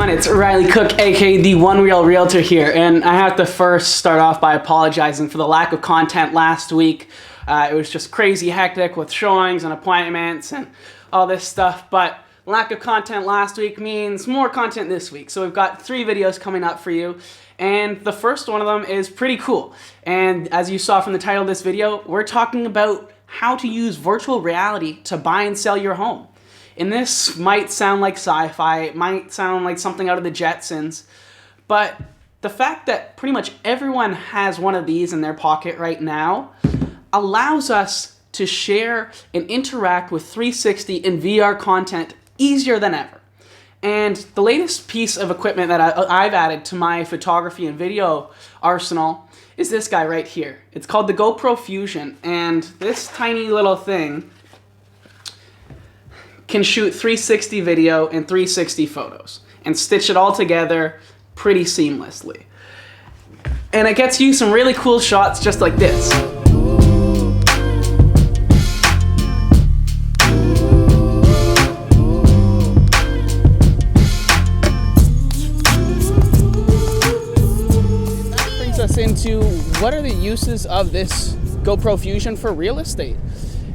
everyone, it's Rylie Cook, aka the OneWheel Realtor here, and I have to first start off by apologizing for the lack of content last week. It was just crazy hectic with showings and appointments and all this stuff, but lack of content last week means more content this week. So we've got 3 videos coming up for you, and the first one of them is pretty cool. And as you saw from the title of this video, we're talking about how to use virtual reality to buy and sell your home. And this might sound like sci-fi, it might sound like something out of the Jetsons, but the fact that pretty much everyone has one of these in their pocket right now allows us to share and interact with 360 and VR content easier than ever. And the latest piece of equipment that I've added to my photography and video arsenal is this guy right here. It's called the GoPro Fusion, and this tiny little thing can shoot 360 video and 360 photos and stitch it all together pretty seamlessly. And it gets you some really cool shots just like this. That brings us into what are the uses of this GoPro Fusion for real estate?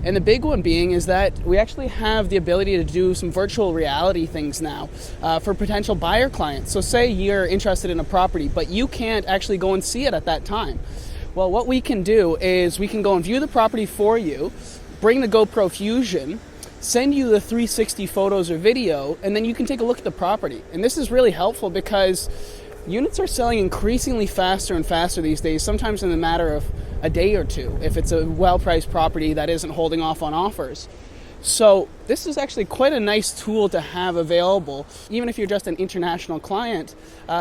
And the big one being is that we actually have the ability to do some virtual reality things now for potential buyer clients. So say you're interested in a property, but you can't actually go and see it at that time. Well, what we can do is we can go and view the property for you, bring the GoPro Fusion, send you the 360 photos or video, and then you can take a look at the property. And this is really helpful because units are selling increasingly faster and faster these days, sometimes in a matter of a day or two, if it's a well-priced property that isn't holding off on offers. So this is actually quite a nice tool to have available. Even if you're just an international client,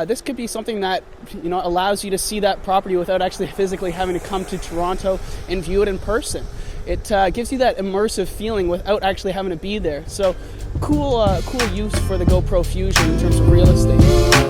this could be something that allows you to see that property without actually physically having to come to Toronto and view it in person. It gives you that immersive feeling without actually having to be there. So cool use for the GoPro Fusion in terms of real estate.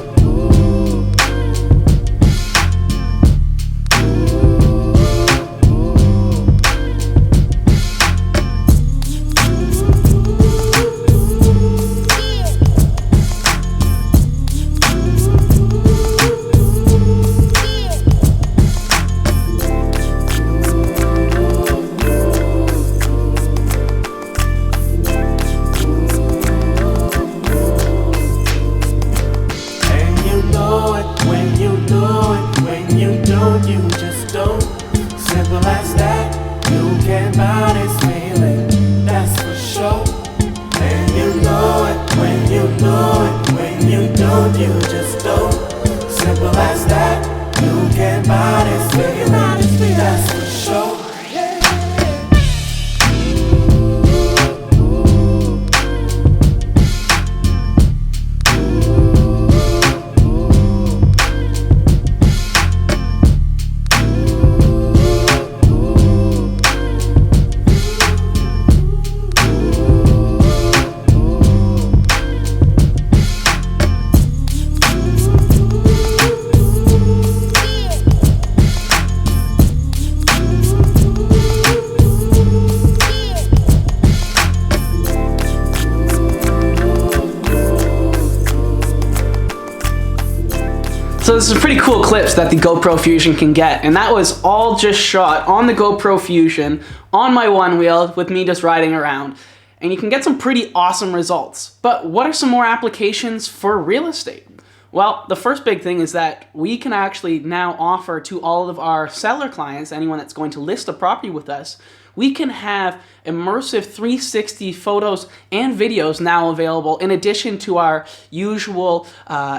So there's some pretty cool clips that the GoPro Fusion can get, and that was all just shot on the GoPro Fusion on my OneWheel with me just riding around. And you can get some pretty awesome results. But what are some more applications for real estate? Well, the first big thing is that we can actually now offer to all of our seller clients, anyone that's going to list a property with us, we can have immersive 360 photos and videos now available in addition to our usual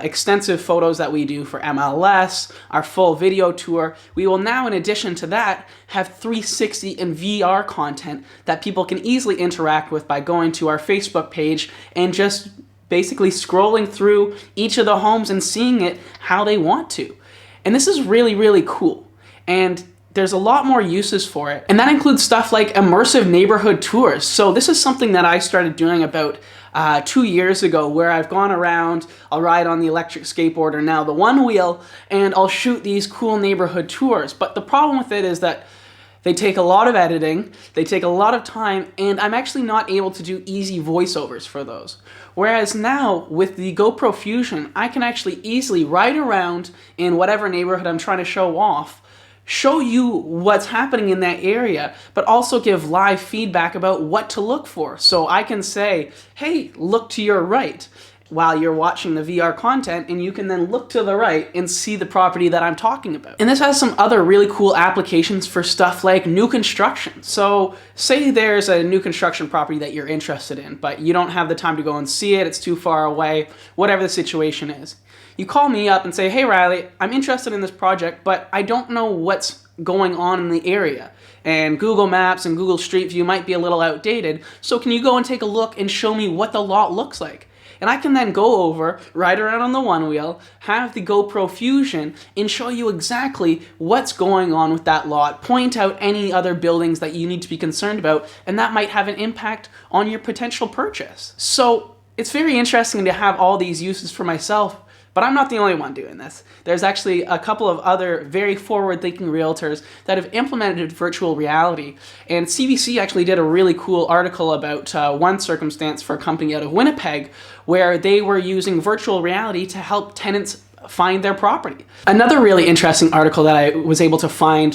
extensive photos that we do for MLS, our full video tour. We will now, in addition to that, have 360 and VR content that people can easily interact with by going to our Facebook page and just basically scrolling through each of the homes and seeing it how they want to. And this is really, really cool. And there's a lot more uses for it. And that includes stuff like immersive neighborhood tours. So this is something that I started doing about 2 years ago, where I've gone around, I'll ride on the electric skateboard or now the OneWheel, and I'll shoot these cool neighborhood tours. But the problem with it is that They take a lot of editing, they take a lot of time, and I'm actually not able to do easy voiceovers for those. Whereas now, with the GoPro Fusion, I can actually easily ride around in whatever neighborhood I'm trying to show off, show you what's happening in that area, but also give live feedback about what to look for. So I can say, hey, look to your right, while you're watching the VR content, and you can then look to the right and see the property that I'm talking about. And this has some other really cool applications for stuff like new construction. So say there's a new construction property that you're interested in, but you don't have the time to go and see it, it's too far away, whatever the situation is. You call me up and say, hey Riley, I'm interested in this project, but I don't know what's going on in the area. And Google Maps and Google Street View might be a little outdated, so can you go and take a look and show me what the lot looks like? And I can then go over, ride around on the OneWheel, have the GoPro Fusion, and show you exactly what's going on with that lot, point out any other buildings that you need to be concerned about, and that might have an impact on your potential purchase. So it's very interesting to have all these uses for myself, but I'm not the only one doing this. There's actually a couple of other very forward-thinking realtors that have implemented virtual reality. And CBC actually did a really cool article about one circumstance for a company out of Winnipeg where they were using virtual reality to help tenants find their property. Another really interesting article that I was able to find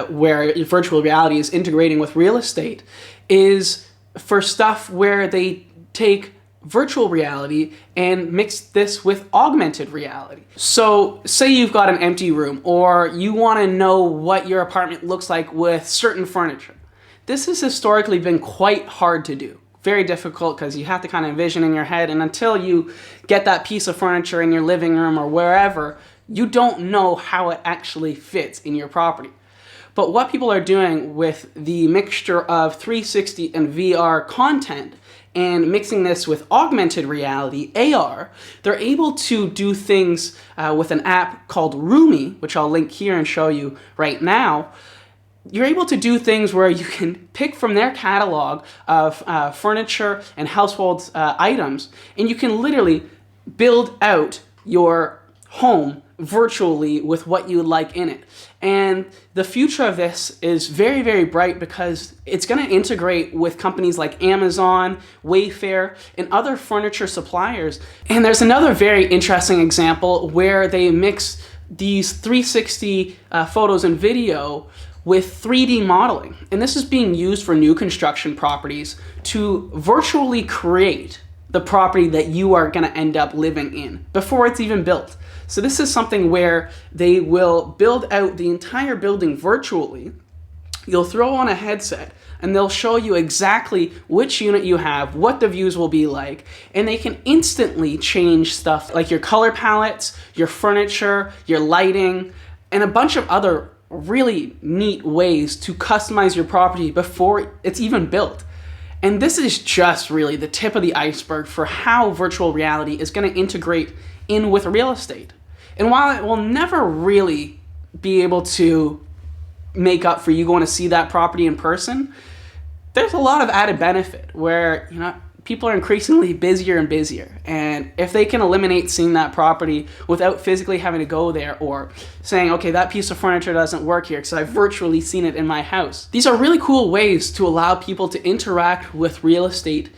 where virtual reality is integrating with real estate is for stuff where they take virtual reality and mix this with augmented reality. So say you've got an empty room or you want to know what your apartment looks like with certain furniture. This has historically been quite hard to do. Very difficult because you have to kind of envision in your head, and until you get that piece of furniture in your living room or wherever, you don't know how it actually fits in your property. But what people are doing with the mixture of 360 and VR content and mixing this with augmented reality, AR, they're able to do things with an app called Roomy, which I'll link here and show you right now. You're able to do things where you can pick from their catalog of furniture and household items, and you can literally build out your home virtually with what you would like in it. And the future of this is very, very bright because it's going to integrate with companies like Amazon, Wayfair, and other furniture suppliers. And there's another very interesting example where they mix these 360 photos and video with 3D modeling. And this is being used for new construction properties to virtually create the property that you are going to end up living in before it's even built. So this is something where they will build out the entire building virtually. You'll throw on a headset and they'll show you exactly which unit you have, what the views will be like, and they can instantly change stuff like your color palettes, your furniture, your lighting, and a bunch of other really neat ways to customize your property before it's even built. And this is just really the tip of the iceberg for how virtual reality is going to integrate in with real estate. And while it will never really be able to make up for you going to see that property in person, there's a lot of added benefit where, people are increasingly busier and busier. And if they can eliminate seeing that property without physically having to go there or saying, okay, that piece of furniture doesn't work here because I've virtually seen it in my house. These are really cool ways to allow people to interact with real estate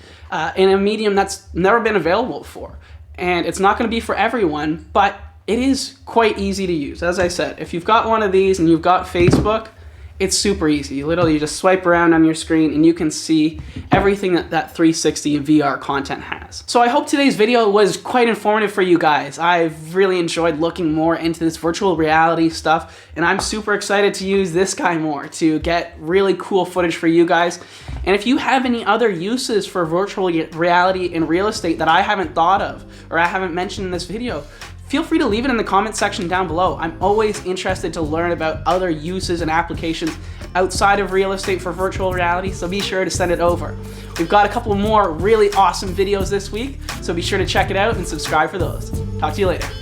in a medium that's never been available before. And it's not going to be for everyone, but it is quite easy to use. As I said, if you've got one of these and you've got Facebook, it's super easy. You literally just swipe around on your screen and you can see everything that 360 VR content has. So I hope today's video was quite informative for you guys. I've really enjoyed looking more into this virtual reality stuff, and I'm super excited to use this guy more to get really cool footage for you guys. And if you have any other uses for virtual reality in real estate that I haven't thought of or I haven't mentioned in this video, feel free to leave it in the comment section down below. I'm always interested to learn about other uses and applications outside of real estate for virtual reality, so be sure to send it over. We've got a couple more really awesome videos this week, so be sure to check it out and subscribe for those. Talk to you later.